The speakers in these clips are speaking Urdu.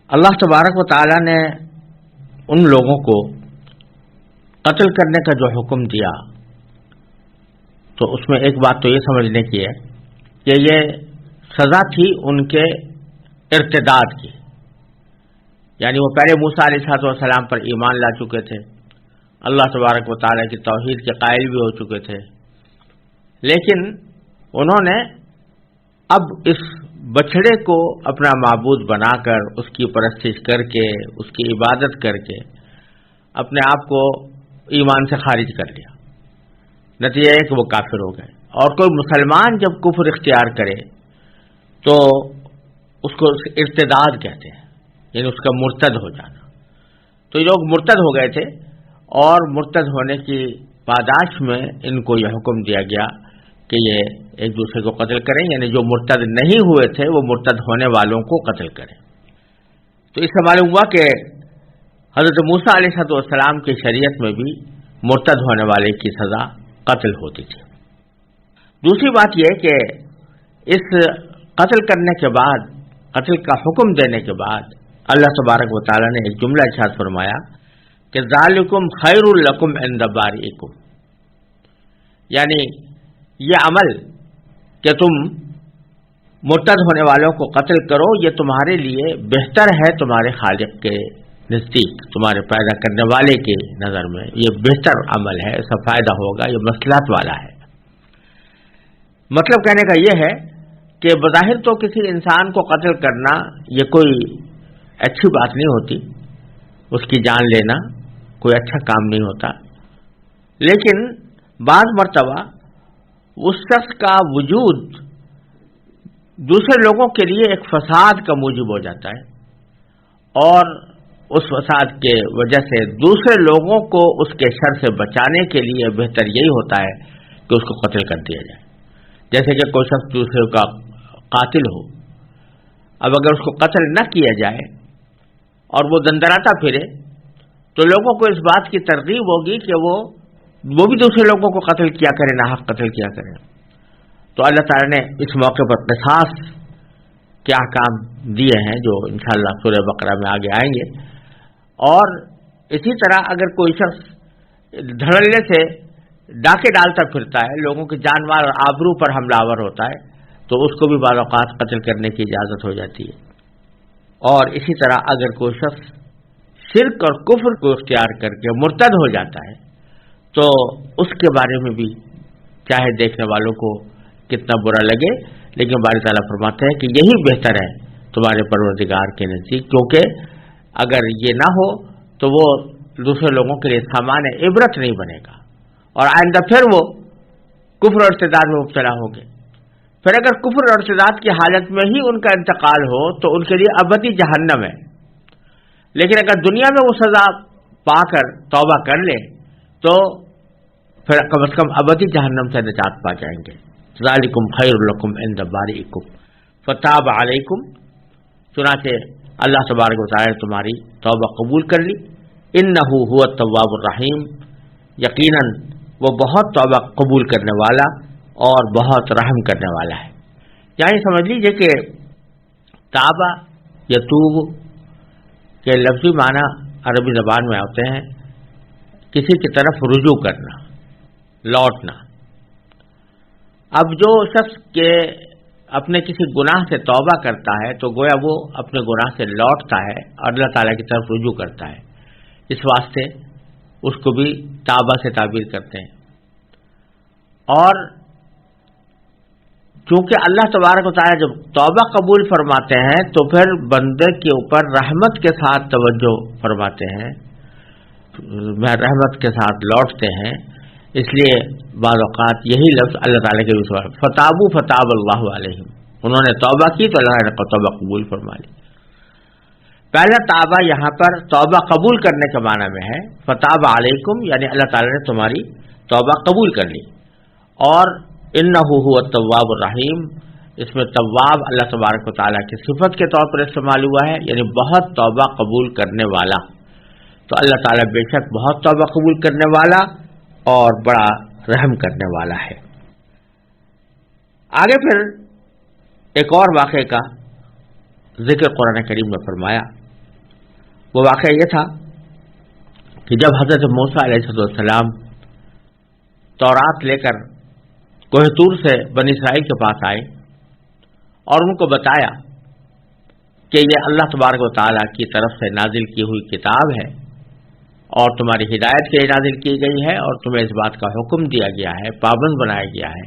اللہ تبارک و تعالی نے ان لوگوں کو قتل کرنے کا جو حکم دیا تو اس میں ایک بات تو یہ سمجھنے کی ہے کہ یہ سزا تھی ان کے ارتداد کی، یعنی وہ پہلے موسیٰ علیہ السلام پر ایمان لا چکے تھے، اللہ تبارک و تعالیٰ کی توحید کے قائل بھی ہو چکے تھے، لیکن انہوں نے اب اس بچڑے کو اپنا معبود بنا کر اس کی پرستش کر کے اس کی عبادت کر کے اپنے آپ کو ایمان سے خارج کر لیا۔ نتیجہ یہ کہ وہ کافر ہو گئے۔ اور کوئی مسلمان جب کفر اختیار کرے تو اس کو ارتداد کہتے ہیں، یعنی اس کا مرتد ہو جانا۔ تو یہ لوگ مرتد ہو گئے تھے اور مرتد ہونے کی پاداش میں ان کو یہ حکم دیا گیا کہ یہ ایک دوسرے کو قتل کریں، یعنی جو مرتد نہیں ہوئے تھے وہ مرتد ہونے والوں کو قتل کریں۔ تو اس سے معلوم ہوا کہ حضرت موسیٰ علیہ السلام کی شریعت میں بھی مرتد ہونے والے کی سزا قتل ہوتی تھی۔ دوسری بات یہ کہ اس قتل کرنے کے بعد، قتل کا حکم دینے کے بعد اللہ تبارک و تعالی نے ایک جملہ ارشاد فرمایا کہ ذالکم خیر لکم عند بارئکم، یعنی یہ عمل کہ تم مرتد ہونے والوں کو قتل کرو یہ تمہارے لیے بہتر ہے تمہارے خالق کے نزدیک، تمہارے پیدا کرنے والے کی نظر میں یہ بہتر عمل ہے، اس کا فائدہ ہوگا، یہ مصلحت والا ہے۔ مطلب کہنے کا یہ ہے کہ بظاہر تو کسی انسان کو قتل کرنا یہ کوئی اچھی بات نہیں ہوتی، اس کی جان لینا کوئی اچھا کام نہیں ہوتا، لیکن بعض مرتبہ اس شخص کا وجود دوسرے لوگوں کے لیے ایک فساد کا موجب ہو جاتا ہے، اور اس فساد کے وجہ سے دوسرے لوگوں کو اس کے شر سے بچانے کے لیے بہتر یہی ہوتا ہے کہ اس کو قتل کر دیا جائے۔ جیسے کہ کوئی شخص دوسرے کا قاتل ہو، اب اگر اس کو قتل نہ کیا جائے اور وہ دندراتا پھرے تو لوگوں کو اس بات کی ترغیب ہوگی کہ وہ بھی دوسرے لوگوں کو قتل کیا کریں، ناحق قتل کیا کریں۔ تو اللہ تعالی نے اس موقع پر قصاص کے احکام دیے ہیں جو انشاءاللہ سورہ بقرہ میں آگے آئیں گے۔ اور اسی طرح اگر کوئی شخص دھڑلے سے ڈاکے ڈالتا پھرتا ہے، لوگوں کی جان مال اور آبرو پر حملہ آور ہوتا ہے، تو اس کو بھی بعض اوقات قتل کرنے کی اجازت ہو جاتی ہے۔ اور اسی طرح اگر کوئی شخص شرک اور کفر کو اختیار کر کے مرتد ہو جاتا ہے تو اس کے بارے میں بھی چاہے دیکھنے والوں کو کتنا برا لگے، لیکن باری تعالیٰ فرماتے ہیں کہ یہی بہتر ہے تمہارے پروردگار کے نزدیک، کیونکہ اگر یہ نہ ہو تو وہ دوسرے لوگوں کے لیے سامان عبرت نہیں بنے گا، اور آئندہ پھر وہ کفر اور ارتداد میں مبتلا ہوں گے۔ پھر اگر کفر اور ارتداد کی حالت میں ہی ان کا انتقال ہو تو ان کے لیے ابدی جہنم ہے، لیکن اگر دنیا میں وہ سزا پا کر توبہ کر لے تو پھر کم از کم ابدی جہنم سے نجات پا جائیں گے۔ ذالکم خیر لکم عند بارئکم فتاب علیکم، چنانچہ اللہ تبارک و تعالی نے تمہاری توبہ قبول کر لی۔ انہ هو التواب الرحیم، یقیناً وہ بہت توبہ قبول کرنے والا اور بہت رحم کرنے والا ہے۔ یعنی سمجھ لیجئے کہ تابہ یتوب کے لفظی معنی عربی زبان میں آتے ہیں کسی کی طرف رجوع کرنا، لوٹنا۔ اب جو شخص کے اپنے کسی گناہ سے توبہ کرتا ہے تو گویا وہ اپنے گناہ سے لوٹتا ہے اور اللہ تعالیٰ کی طرف رجوع کرتا ہے، اس واسطے اس کو بھی توبہ سے تعبیر کرتے ہیں۔ اور چونکہ اللہ تبارک و تعالیٰ جب توبہ قبول فرماتے ہیں تو پھر بندے کے اوپر رحمت کے ساتھ توجہ فرماتے ہیں، رحمت کے ساتھ لوٹتے ہیں، اس لیے بعض اوقات یہی لفظ اللہ تعالیٰ کے بھی فتابو فتاب اللہ علیہم، انہوں نے توبہ کی تو اللہ نے توبہ قبول فرما لی۔ پہلا توبہ یہاں پر توبہ قبول کرنے کے معنی میں ہے، فتاب علیکم یعنی اللہ تعالیٰ نے تمہاری توبہ قبول کر لی۔ اور انہ هو التواب الرحیم، اس میں تواب اللہ تبارک و تعالیٰ کی صفت کے طور پر استعمال ہوا ہے، یعنی بہت توبہ قبول کرنے والا۔ تو اللہ تعالیٰ بے شک بہت توبہ قبول کرنے والا اور بڑا رحم کرنے والا ہے۔ آگے پھر ایک اور واقعے کا ذکر قرآن کریم میں فرمایا وہ واقعہ یہ تھا کہ جب حضرت موسیٰ علیہ السلام تورات لے کر کوہ طور سے بنی اسرائیل کے پاس آئے اور ان کو بتایا کہ یہ اللہ تبارک و تعالیٰ کی طرف سے نازل کی ہوئی کتاب ہے اور تمہاری ہدایت کے لیے نازل کی گئی ہے، اور تمہیں اس بات کا حکم دیا گیا ہے، پابند بنایا گیا ہے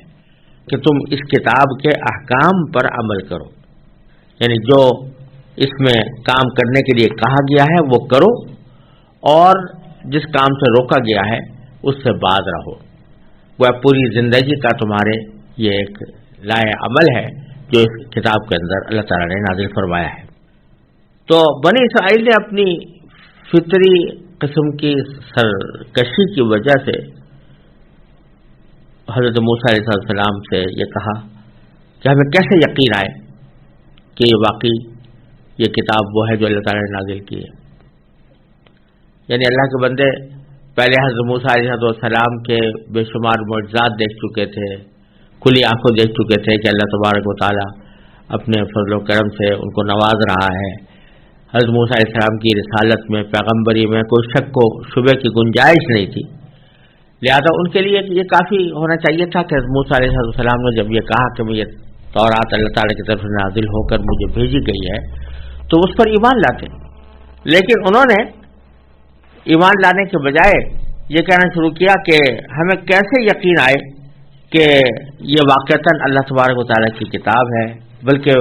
کہ تم اس کتاب کے احکام پر عمل کرو، یعنی جو اس میں کام کرنے کے لیے کہا گیا ہے وہ کرو، اور جس کام سے روکا گیا ہے اس سے باز رہو۔ وہ پوری زندگی کا تمہارے یہ ایک لائحہ عمل ہے جو اس کتاب کے اندر اللہ تعالیٰ نے نازل فرمایا ہے۔ تو بنی اسرائیل نے اپنی فطری قسم کی سرکشی کی وجہ سے حضرت موسیٰ علیہ السلام سے یہ کہا کہ ہمیں کیسے یقین آئے کہ واقعی یہ کتاب وہ ہے جو اللہ تعالیٰ نے نازل کی ہے۔ یعنی اللہ کے بندے پہلے حضرت موسیٰ علیہ السلام کے بے شمار معجزات دیکھ چکے تھے، کھلی آنکھوں دیکھ چکے تھے کہ اللہ تبارک و تعالیٰ اپنے فضل و کرم سے ان کو نواز رہا ہے۔ حضرت موسیٰ علیہ السلام کی رسالت میں، پیغمبری میں کوئی شک و شبہ کی گنجائش نہیں تھی، لہذا ان کے لیے یہ کافی ہونا چاہیے تھا کہ حضرت موسیٰ علیہ السلام نے جب یہ کہا کہ یہ تورات اللہ تعالیٰ کی طرف سے نازل ہو کر مجھے بھیجی گئی ہے تو اس پر ایمان لاتے، لیکن انہوں نے ایمان لانے کے بجائے یہ کہنا شروع کیا کہ ہمیں کیسے یقین آئے کہ یہ واقعتاً اللہ تبارک و تعالیٰ کی کتاب ہے، بلکہ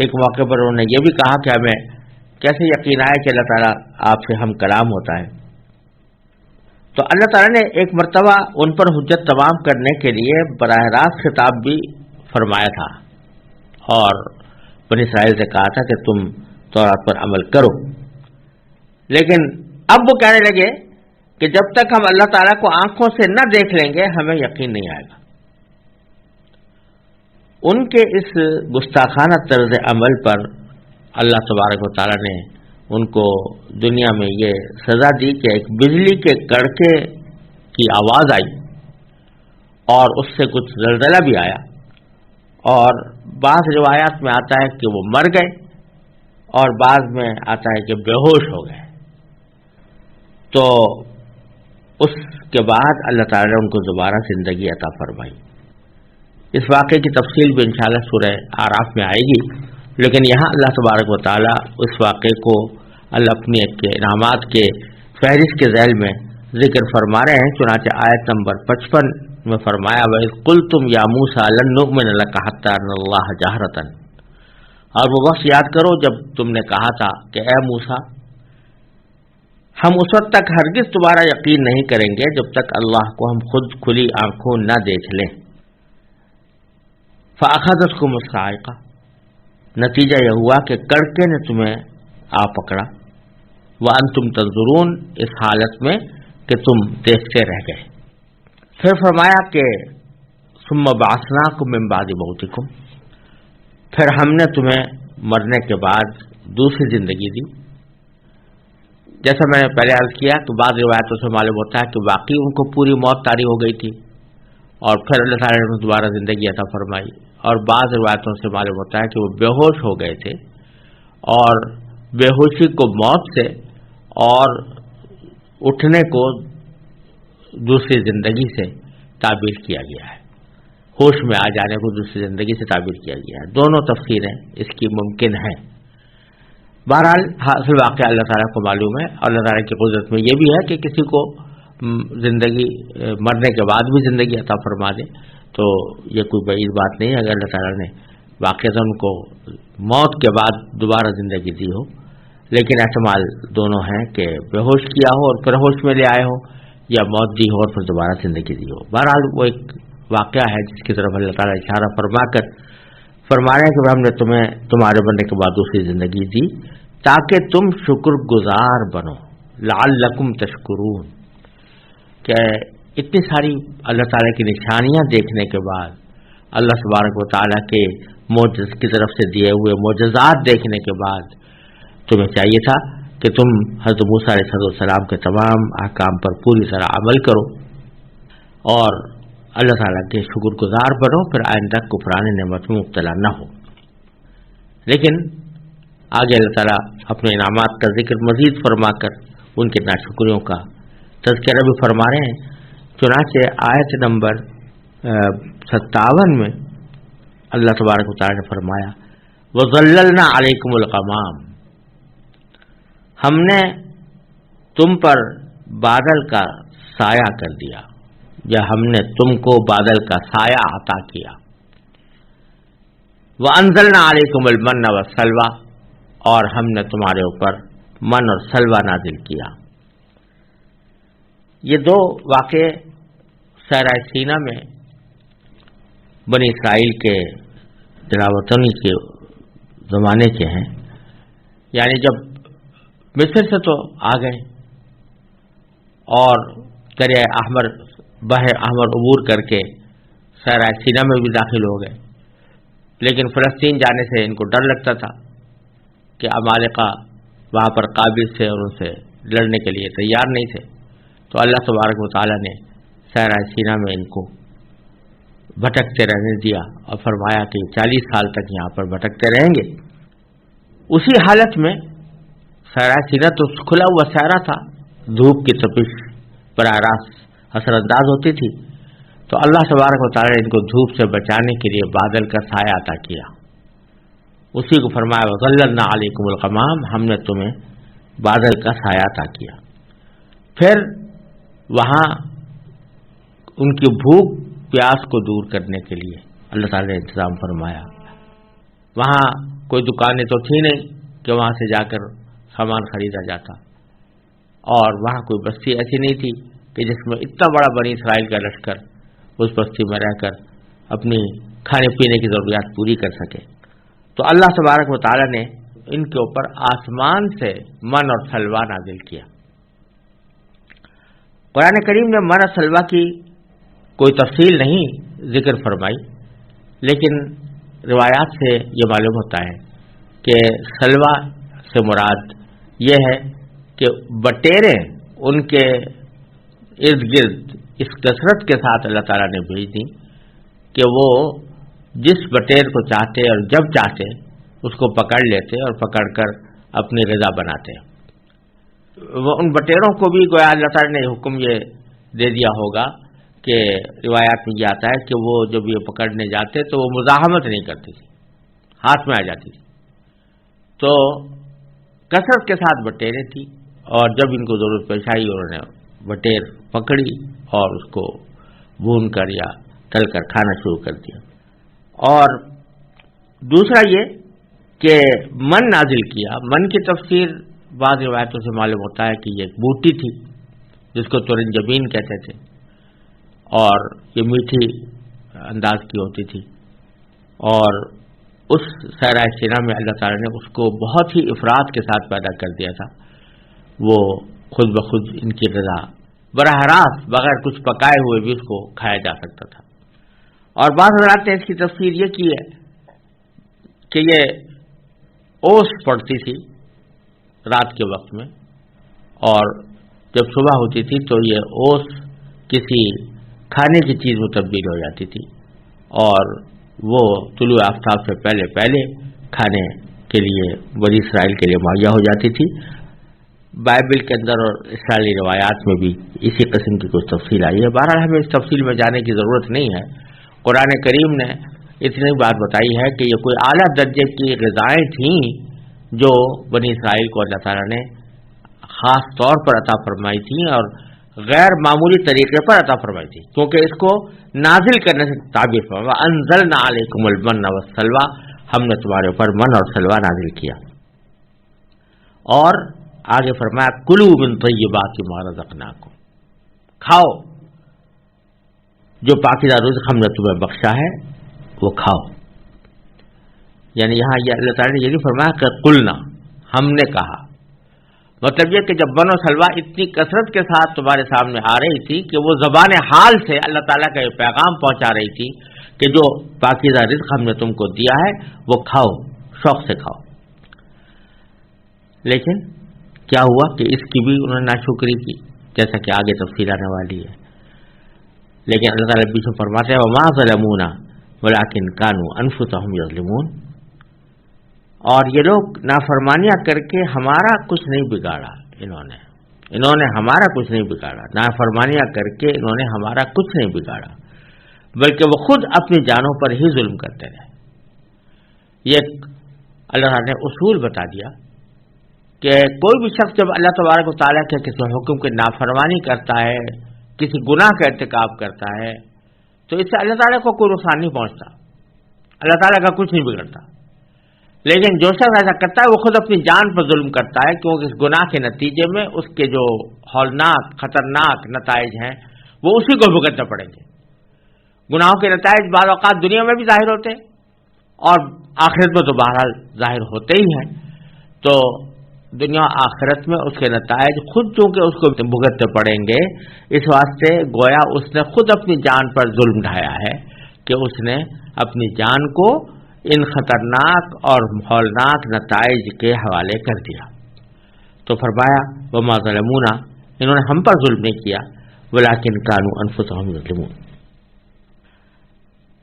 ایک موقع پر انہوں نے یہ بھی کہا کہ ہمیں کیسے یقین آئے کہ اللہ تعالیٰ آپ سے ہم کلام ہوتا ہے۔ تو اللہ تعالیٰ نے ایک مرتبہ ان پر حجت تمام کرنے کے لیے براہ راست خطاب بھی فرمایا تھا اور بنی اسرائیل سے کہا تھا کہ تم تورات پر عمل کرو، لیکن اب وہ کہنے لگے کہ جب تک ہم اللہ تعالیٰ کو آنکھوں سے نہ دیکھ لیں گے ہمیں یقین نہیں آئے گا۔ ان کے اس گستاخانہ طرز عمل پر اللہ تبارک و تعالیٰ نے ان کو دنیا میں یہ سزا دی کہ ایک بجلی کے کڑکے کی آواز آئی اور اس سے کچھ زلزلہ بھی آیا، اور بعض روایات میں آتا ہے کہ وہ مر گئے اور بعض میں آتا ہے کہ بے ہوش ہو گئے۔ تو اس کے بعد اللہ تعالیٰ نے ان کو دوبارہ زندگی عطا فرمائی۔ اس واقعے کی تفصیل بھی انشاءاللہ سورہ اعراف میں آئے گی، لیکن یہاں اللہ تبارک و تعالیٰ اس واقعے کو اللہ اپنی ایک انعامات کے فہرست کے ذیل میں ذکر فرما رہے ہیں۔ چنانچہ آیت نمبر 55 میں فرمایا وَإِذْ قُلْتُمْ يَا مُوسَىٰ لَن نُؤْمِنَ لَكَ حَتَّىٰ نَرَى اللَّهَ جَهْرَةً، اور وہ وقت یاد کرو جب تم نے کہا تھا کہ اے موسیٰ ہم اس وقت تک ہرگز تمہارا یقین نہیں کریں گے جب تک اللہ کو ہم خود کھلی آنکھوں نہ دیکھ لیں۔ فَأَخَذَتْكُمُ الصَّاعِقَةُ، نتیجہ یہ ہوا کہ کڑکے نے تمہیں آ پکڑا، وَأَنْتُمْ تَنظُرُونَ، اس حالت میں کہ تم دیکھتے رہ گئے۔ پھر فرمایا کہ ثُمَّ بَعَثْنَاكُم مِّن بَعْدِ مَوْتِكُمْ، پھر ہم نے تمہیں مرنے کے بعد دوسری زندگی دی۔ جیسا میں نے پہلے عرض کیا کہ بعض روایتوں سے معلوم ہوتا ہے کہ واقعی ان کو پوری موت طاری ہو گئی تھی اور پھر اللہ تعالیٰ نے دوبارہ زندگی عطا فرمائی، اور بعض روایتوں سے معلوم ہوتا ہے کہ وہ بے ہوش ہو گئے تھے اور بے ہوشی کو موت سے اور اٹھنے کو دوسری زندگی سے تعبیر کیا گیا ہے، ہوش میں آ جانے کو دوسری زندگی سے تعبیر کیا گیا ہے۔ دونوں تفسیریں اس کی ممکن ہیں۔ بہرحال حاصل واقعہ اللہ تعالیٰ کو معلوم ہے، اور اللہ تعالیٰ کی قدرت میں یہ بھی ہے کہ کسی کو زندگی مرنے کے بعد بھی زندگی عطا فرما دے، تو یہ کوئی بعید بات نہیں ہے اگر اللہ تعالیٰ نے واقعتاً ان کو موت کے بعد دوبارہ زندگی دی ہو، لیکن احتمال دونوں ہیں کہ بے ہوش کیا ہو اور پھر ہوش میں لے آئے ہو، یا موت دی ہو اور پھر دوبارہ زندگی دی ہو۔ بہرحال وہ ایک واقعہ ہے جس کی طرف اللہ تعالیٰ اشارہ فرما کر فرما رہے ہیں کہ ہم نے تمہیں تمہارے بننے کے بعد دوسری زندگی دی تاکہ تم شکر گزار بنو، لعلکم تشکرون، کہ اتنی ساری اللہ تعالیٰ کی نشانیاں دیکھنے کے بعد، اللہ تبارک و تعالیٰ کے معجز کی طرف سے دیے ہوئے معجزات دیکھنے کے بعد تمہیں چاہیے تھا کہ تم حضرت موسیٰ علیہ السلام کے تمام احکام پر پوری طرح عمل کرو اور اللہ تعالیٰ کے شکر گزار بنو، پھر آئندہ کفران نعمت میں مبتلا نہ ہو۔ لیکن آگے اللہ تعالیٰ اپنے انعامات کا ذکر مزید فرما کر ان کے ناشکریوں کا تذکرہ بھی فرما رہے ہیں. چنانچہ آیت نمبر 57 میں اللہ تبارک و تعالیٰ نے فرمایا وَظَلَّلْنَا عَلَيْكُمُ الْغَمَامَ، ہم نے تم پر بادل کا سایہ کر دیا، یا ہم نے تم کو بادل کا سایہ عطا کیا. وَأَنزَلْنَا عَلَيْكُمُ الْمَنَّ وَالسَّلْوَىٰ، اور ہم نے تمہارے اوپر من اور سلوہ نازل کیا. یہ دو واقعے صحرا سینا میں بنی اسرائیل کے دلاوطنی کے زمانے کے ہیں. یعنی جب مصر سے تو آ گئے اور دریائے احمر بحر احمر عبور کر کے صحرا سینا میں بھی داخل ہو گئے، لیکن فلسطین جانے سے ان کو ڈر لگتا تھا کہ عمالقہ وہاں پر قابض تھے اور ان سے لڑنے کے لیے تیار نہیں تھے. تو اللہ تبارک و تعالیٰ نے صحرا سینا میں ان کو بھٹکتے رہنے دیا اور فرمایا کہ 40 سال تک یہاں پر بھٹکتے رہیں گے. اسی حالت میں صحرا سینا تو کھلا ہوا صحرا تھا، دھوپ کی تپش براہ راست اثر انداز ہوتی تھی، تو اللہ تبارک و تعالیٰ نے ان کو دھوپ سے بچانے کے لیے بادل کا سایہ عطا کیا. اسی کو فرمایا وَظَلَّلْنَا عَلَيْكُمُ الْغَمَامَ، ہم نے تمہیں بادل کا سایہ عطا کیا. پھر وہاں ان کی بھوک پیاس کو دور کرنے کے لیے اللہ تعالیٰ نے انتظام فرمایا. وہاں کوئی دکانیں تو تھی نہیں کہ وہاں سے جا کر سامان خریدا جاتا، اور وہاں کوئی بستی ایسی نہیں تھی کہ جس میں اتنا بڑا بنی اسرائیل کا لشکر اس بستی میں رہ کر اپنی کھانے پینے کی ضروریات پوری کر سکے. تو اللہ تبارک و تعالیٰ نے ان کے اوپر آسمان سے من اور سلوہ نازل کیا. قرآن کریم نے من اور سلوہ کی کوئی تفصیل نہیں ذکر فرمائی، لیکن روایات سے یہ معلوم ہوتا ہے کہ سلوہ سے مراد یہ ہے کہ بٹیریں ان کے ارد گرد اس کثرت کے ساتھ اللہ تعالیٰ نے بھیج دی کہ وہ جس بٹیر کو چاہتے اور جب چاہتے اس کو پکڑ لیتے اور پکڑ کر اپنی غذا بناتے. وہ ان بٹیروں کو بھی گویا اللہ تعالیٰ نے حکم یہ دے دیا ہوگا کہ روایات میں یہ آتا ہے کہ وہ جب یہ پکڑنے جاتے تو وہ مزاحمت نہیں کرتی تھی، ہاتھ میں آ جاتی تھی. تو کثرت کے ساتھ بٹیریں تھی، اور جب ان کو ضرورت پیش آئی انہوں نے بٹیر پکڑی اور اس کو بھون کر یا تل کر کھانا شروع کر دیا. اور دوسرا یہ کہ من نازل کیا. من کی تفسیر بعض روایتوں سے معلوم ہوتا ہے کہ یہ ایک بوٹی تھی جس کو ترنجبین کہتے تھے، اور یہ میٹھی انداز کی ہوتی تھی. اور اس صحرا سینا میں اللہ تعالیٰ نے اس کو بہت ہی افراد کے ساتھ پیدا کر دیا تھا. وہ خود بخود ان کی غذا براہ راست بغیر کچھ پکائے ہوئے بھی اس کو کھایا جا سکتا تھا. اور بعض حضرات نے اس کی تفسیر یہ کی ہے کہ یہ اوس پڑتی تھی رات کے وقت میں، اور جب صبح ہوتی تھی تو یہ اوس کسی کھانے کی چیز میں تبدیل ہو جاتی تھی، اور وہ طلوع آفتاب سے پہلے پہلے کھانے کے لیے بنی اسرائیل کے لیے مہیا ہو جاتی تھی. بائبل کے اندر اور اسرائیلی روایات میں بھی اسی قسم کی کچھ تفصیل آئی ہے. بہرحال ہمیں اس تفصیل میں جانے کی ضرورت نہیں ہے. قرآن کریم نے اتنی بات بتائی ہے کہ یہ کوئی اعلیٰ درجے کی غذائیں تھیں جو بنی اسرائیل کو اللہ تعالیٰ نے خاص طور پر عطا فرمائی تھیں اور غیر معمولی طریقے پر عطا فرمائی تھی، کیونکہ اس کو نازل کرنے سے تعبیر فرمایا انزلنا علیکم المن والسلویٰ، ہم نے تمہارے اوپر من اور سلوہ نازل کیا. اور آگے فرمایا کلوا من طیبات ما رزقناکم، کھاؤ جو پاکیزہ رزق ہم نے تمہیں بخشا ہے وہ کھاؤ. یعنی یہاں یہ اللہ تعالیٰ نے یہ نہیں فرمایا کہ قلنا، ہم نے کہا. مطلب یہ کہ جب من و سلوہ اتنی کثرت کے ساتھ تمہارے سامنے آ رہی تھی کہ وہ زبان حال سے اللہ تعالیٰ کا یہ پیغام پہنچا رہی تھی کہ جو پاکیزہ رزق ہم نے تم کو دیا ہے وہ کھاؤ، شوق سے کھاؤ. لیکن کیا ہوا کہ اس کی بھی انہوں نے ناشکری کی، جیسا کہ آگے تفصیل آنے والی ہے. لیکن اللہ تعالیٰ بیچ میں فرماتے ہیں وَمَا ظَلَمُونَا وَلَٰكِن كَانُوا أَنفُسَهُمْ يَظْلِمُونَ، اور یہ لوگ نافرمانیاں کر کے ہمارا کچھ نہیں بگاڑا، انہوں نے ہمارا کچھ نہیں بگاڑا، نافرمانیاں کر کے انہوں نے ہمارا کچھ نہیں بگاڑا، بلکہ وہ خود اپنی جانوں پر ہی ظلم کرتے رہے۔ یہ اللہ تعالیٰ نے اصول بتا دیا کہ کوئی بھی شخص جب اللہ تبارک و تعالیٰ کے کسی حکم کی نافرمانی کرتا ہے، کسی گناہ کا ارتکاب کرتا ہے، تو اس سے اللہ تعالیٰ کو کوئی نقصان نہیں پہنچتا، اللہ تعالیٰ کا کچھ نہیں بگڑتا۔ لیکن جو شخص ایسا کرتا ہے وہ خود اپنی جان پر ظلم کرتا ہے، کیونکہ اس گناہ کے نتیجے میں اس کے جو ہولناک خطرناک نتائج ہیں وہ اسی کو بھگتنے پڑیں گے۔ گناہوں کے نتائج بعض اوقات دنیا میں بھی ظاہر ہوتے ہیں اور آخرت میں تو بہرحال ظاہر ہوتے ہی ہیں، تو دنیا آخرت میں اس کے نتائج خود چونکہ اس کو بھگتنے پڑیں گے، اس واسطے گویا اس نے خود اپنی جان پر ظلم ڈھایا ہے کہ اس نے اپنی جان کو ان خطرناک اور ہولناک نتائج کے حوالے کر دیا۔ تو فرمایا وما ظلمونا، انہوں نے ہم پر ظلم نہیں کیا، ولکن کانوا انفسهم یظلمون۔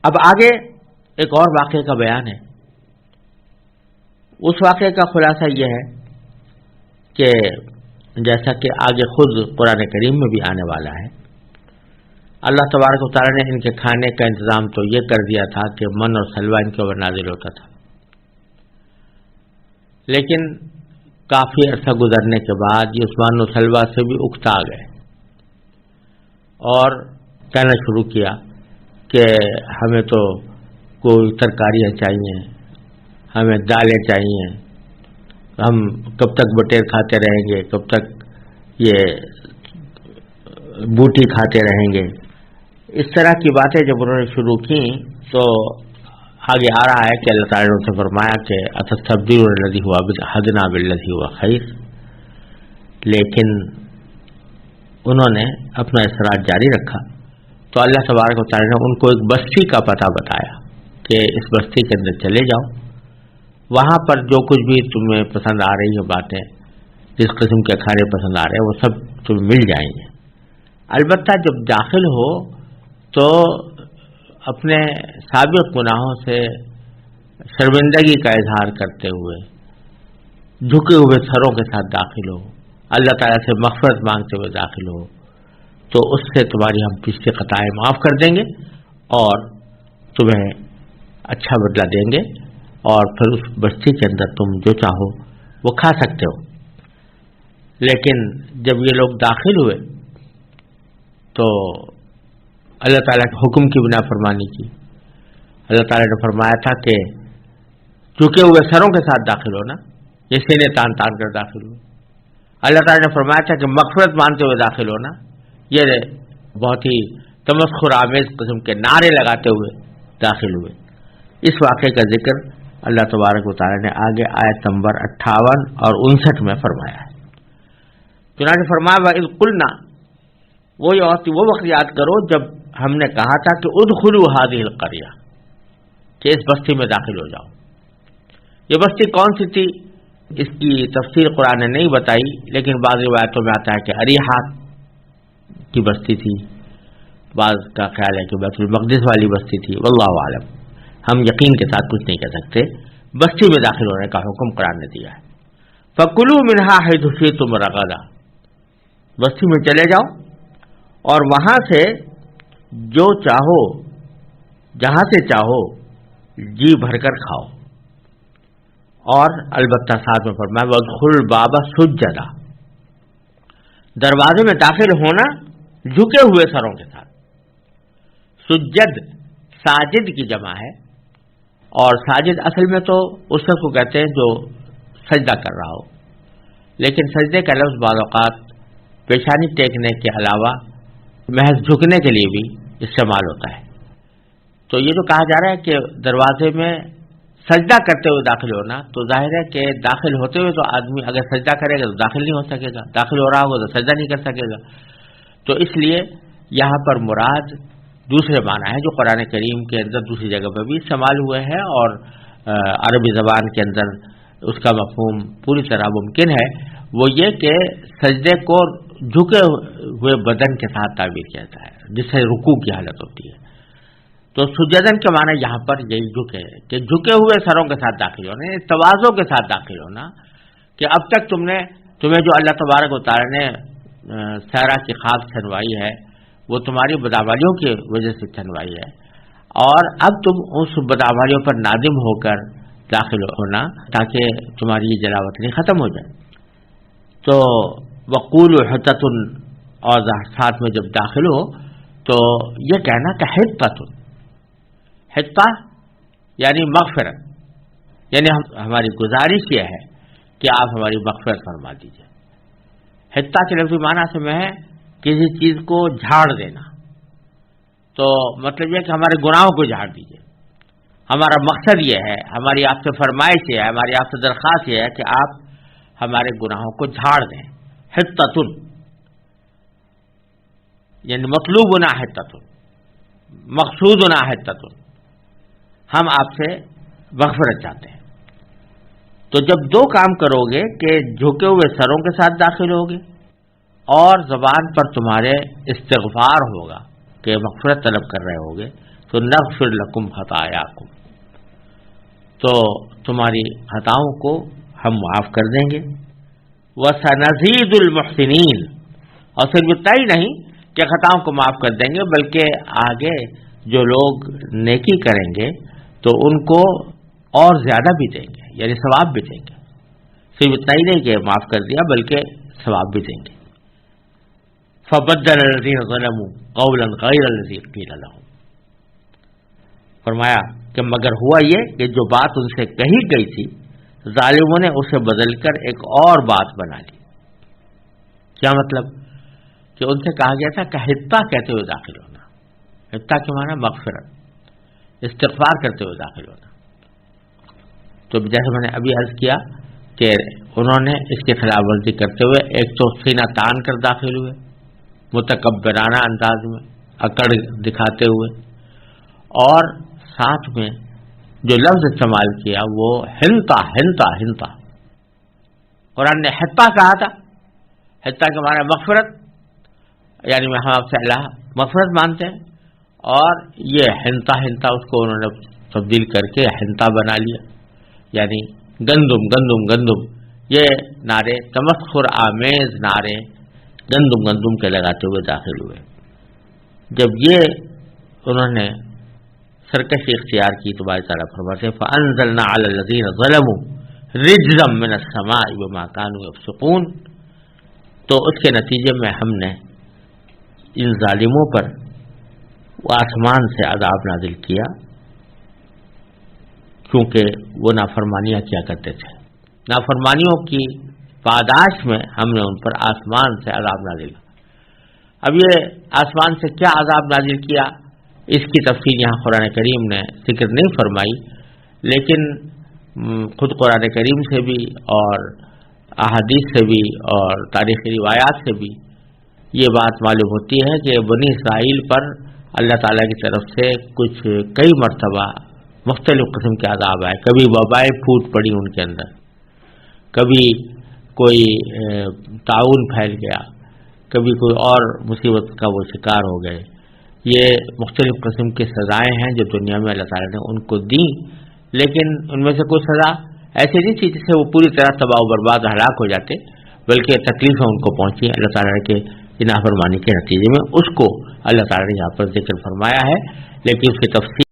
اب آگے ایک اور واقعے کا بیان ہے۔ اس واقعے کا خلاصہ یہ ہے کہ جیسا کہ آگے خود قرآن کریم میں بھی آنے والا ہے، اللہ تبارک و تعالیٰ نے ان کے کھانے کا انتظام تو یہ کر دیا تھا کہ من اور سلوہ ان کے اوپر نازل ہوتا تھا، لیکن کافی عرصہ گزرنے کے بعد یہ من اور سلوہ سے بھی اکتا آ گئے اور کہنا شروع کیا کہ ہمیں تو کوئی ترکاریاں چاہیے، ہمیں دالیں چاہیے، ہم کب تک بٹیر کھاتے رہیں گے، کب تک یہ بوٹی کھاتے رہیں گے۔ اس طرح کی باتیں جب انہوں نے شروع کی تو آگے آ رہا ہے کہ اللہ تعالیٰ نے ان سے فرمایا کہ اتستبدلون الذی هو ادنی بالذی هو خیر، لیکن انہوں نے اپنا اصرار جاری رکھا۔ تو اللہ تبارک و تعالیٰ نے ان کو ایک بستی کا پتہ بتایا کہ اس بستی کے اندر چلے جاؤ، وہاں پر جو کچھ بھی تمہیں پسند آ رہی ہیں باتیں، جس قسم کے کھانے پسند آ رہے ہیں وہ سب تمہیں مل جائیں گے۔ البتہ جب داخل ہو تو اپنے سابق گناہوں سے شرمندگی کا اظہار کرتے ہوئے جھکے ہوئے سروں کے ساتھ داخل ہو، اللہ تعالیٰ سے مغفرت مانگتے ہوئے داخل ہو، تو اس سے تمہاری ہم پچھلی خطائیں معاف کر دیں گے اور تمہیں اچھا بدلہ دیں گے، اور پھر اس بستی کے اندر تم جو چاہو وہ کھا سکتے ہو۔ لیکن جب یہ لوگ داخل ہوئے تو اللہ تعالیٰ کے حکم کی بنا فرمانی کی۔ اللہ تعالیٰ نے فرمایا تھا کہ جھکے ہوئے سروں کے ساتھ داخل ہونا، یہ سینے تان تان کر داخل ہوئے۔ اللہ تعالیٰ نے فرمایا تھا کہ مغفرت مانتے ہوئے داخل ہونا، یہ بہت ہی تمسخر آمیز قسم کے نعرے لگاتے ہوئے داخل ہوئے۔ اس واقعے کا ذکر اللہ تبارک و تعالیٰ نے آگے آیت نمبر 58 اور 59 میں فرمایا ہے۔ چنانچہ فرمایا وَإِذْ قُلْنَا، وہ وقت یاد کرو جب ہم نے کہا تھا کہ ادخلوا هذه القرية، کہ اس بستی میں داخل ہو جاؤ۔ یہ بستی کون سی تھی اس کی تفصیل قرآن نے نہیں بتائی، لیکن بعض روایتوں میں آتا ہے کہ اریحا کی بستی تھی، بعض کا خیال ہے کہ بیت المقدس والی بستی تھی، واللہ اعلم، ہم یقین کے ساتھ کچھ نہیں کہہ سکتے۔ بستی میں داخل ہونے کا حکم قرآن نے دیا ہے۔ فَكُلُوا مِنْهَا حَيْثُ شِئْتُمْ رَغَدًا، بستی میں چلے جاؤ اور وہاں سے جو چاہو، جہاں سے چاہو جی بھر کر کھاؤ، اور البتہ ساتھ میں فرمایا وَادْخُلُوا الْبَابَ سُجَّدًا، دروازے میں داخل ہونا جھکے ہوئے سروں کے ساتھ۔ سجد ساجد کی جمع ہے، اور ساجد اصل میں تو اس شخص کو کہتے ہیں جو سجدہ کر رہا ہو، لیکن سجدے کا لفظ بعض اوقات پیشانی ٹیکنے کے علاوہ محض جھکنے کے لیے بھی استعمال ہوتا ہے۔ تو یہ جو کہا جا رہا ہے کہ دروازے میں سجدہ کرتے ہوئے داخل ہونا، تو ظاہر ہے کہ داخل ہوتے ہوئے تو آدمی اگر سجدہ کرے گا تو داخل نہیں ہو سکے گا، داخل ہو رہا ہوگا تو سجدہ نہیں کر سکے گا۔ تو اس لیے یہاں پر مراد دوسرے معنی ہے جو قرآن کریم کے اندر دوسری جگہ پر بھی استعمال ہوئے ہیں، اور عربی زبان کے اندر اس کا مفہوم پوری طرح ممکن ہے، وہ یہ کہ سجدے کو جھکے ہوئے بدن کے ساتھ تعبیر کیا جاتا ہے، جس سے رکوع کی حالت ہوتی ہے۔ تو سجدن کے معنی یہاں پر یہی جھکے کہ جھکے ہوئے سروں کے ساتھ داخل ہونا، تواضع کے ساتھ داخل ہونا، کہ اب تک تمہیں جو اللہ تبارک و تعالی نے صحرا کی خاک چھنوائی ہے وہ تمہاری بدعمالیوں کی وجہ سے چھنوائی ہے، اور اب تم اس بدعمالیوں پر نادم ہو کر داخل ہونا تاکہ تمہاری یہ جلاوطنی ختم ہو جائے۔ تو وقولوا حطۃ، اور ساتھ میں جب داخل ہو تو یہ کہنا کہ حطۃ، حطہ یعنی مغفرت، یعنی ہماری گزارش یہ ہے کہ آپ ہماری مغفرت فرما دیجیے۔ حطہ کے لفظی معنی سے میں ہے کسی چیز کو جھاڑ دینا، تو مطلب یہ کہ ہمارے گناہوں کو جھاڑ دیجیے۔ ہمارا مقصد یہ ہے، ہماری آپ سے فرمائش یہ ہے، ہماری آپ سے درخواست یہ ہے کہ آپ ہمارے گناہوں کو جھاڑ دیں۔ حطۃ یعنی مطلوبنا حطۃ، مقصودنا حطۃ، ہم آپ سے مغفرت چاہتے ہیں۔ تو جب دو کام کرو گے کہ جھکے ہوئے سروں کے ساتھ داخل ہوگے اور زبان پر تمہارے استغفار ہوگا کہ مغفرت طلب کر رہے ہوگے، تو نغفر لکم خطایاکم، تو تمہاری خطاؤں کو ہم معاف کر دیں گے۔ وَسَنَزِيدُ الْمُحْسِنِينَ، اور صرف اتنا ہی نہیں کہ خطاؤں کو معاف کر دیں گے، بلکہ آگے جو لوگ نیکی کریں گے تو ان کو اور زیادہ بھی دیں گے، یعنی ثواب بھی دیں گے۔ صرف اتنا ہی نہیں کہ معاف کر دیا بلکہ ثواب بھی دیں گے۔ فَبَدَّلَ الَّذِينَ ظَلَمُوا قَوْلًا غَيْرَ الَّذِي قِيلَ لَهُمْ، فرمایا کہ مگر ہوا یہ کہ جو بات ان سے کہی گئی تھی ظالموں نے اسے بدل کر ایک اور بات بنا لی۔ کیا مطلب؟ کہ ان سے کہا گیا تھا کہ حطہ کہتے ہوئے داخل ہونا، حطہ کے معنی مغفرت، استغفار کرتے ہوئے داخل ہونا۔ تو جیسے میں نے ابھی عرض کیا کہ انہوں نے اس کی خلاف ورزی کرتے ہوئے ایک تو سینہ تان کر داخل ہوئے متکبرانہ انداز میں، اکڑ دکھاتے ہوئے، اور ساتھ میں جو لفظ استعمال کیا وہ ہنتا ہنتا ہنتا۔ قرآن نے حطہ کہا تھا، حطہ کے معنی مغفرت، یعنی ہم آپ سے اللہ مغفرت مانتے ہیں، اور یہ ہنتا ہنتا اس کو انہوں نے تبدیل کر کے ہنتا بنا لیا، یعنی گندم گندم گندم، یہ نعرے تمسخر آمیز نعرے گندم گندم کے لگاتے ہوئے داخل ہوئے۔ جب یہ انہوں نے سرکشی اختیار کی تو باری تعالیٰ فرماتے ہیں فَأَنزَلْنَا عَلَى الَّذِينَ ظَلَمُوا رِجْزًا مِّنَ السَّمَاءِ بِمَا كَانُوا يَفْسُقُونَ، تو اس کے نتیجے میں ہم نے ان ظالموں پر آسمان سے عذاب نازل کیا، کیونکہ وہ نافرمانیاں کیا کرتے تھے۔ نافرمانیوں کی پاداش میں ہم نے ان پر آسمان سے عذاب نازل کیا۔ اب یہ آسمان سے کیا عذاب نازل کیا، اس کی تفصیل یہاں قرآن کریم نے ذکر نہیں فرمائی، لیکن خود قرآن کریم سے بھی اور احادیث سے بھی اور تاریخی روایات سے بھی یہ بات معلوم ہوتی ہے کہ بنی اسرائیل پر اللہ تعالیٰ کی طرف سے کئی مرتبہ مختلف قسم کے عذاب آئے۔ کبھی وبائیں پھوٹ پڑی ان کے اندر، کبھی کوئی طاعون پھیل گیا، کبھی کوئی اور مصیبت کا وہ شکار ہو گئے۔ یہ مختلف قسم کی سزائیں ہیں جو دنیا میں اللہ تعالیٰ نے ان کو دیں، لیکن ان میں سے کوئی سزا ایسی نہیں تھی جس سے وہ پوری طرح تباہ و برباد ہلاک ہو جاتے، بلکہ تکلیفیں ان کو پہنچی اللہ تعالیٰ کے نافرمانی کے نتیجے میں۔ اس کو اللہ تعالیٰ نے یہاں پر ذکر فرمایا ہے، لیکن اس کی تفصیل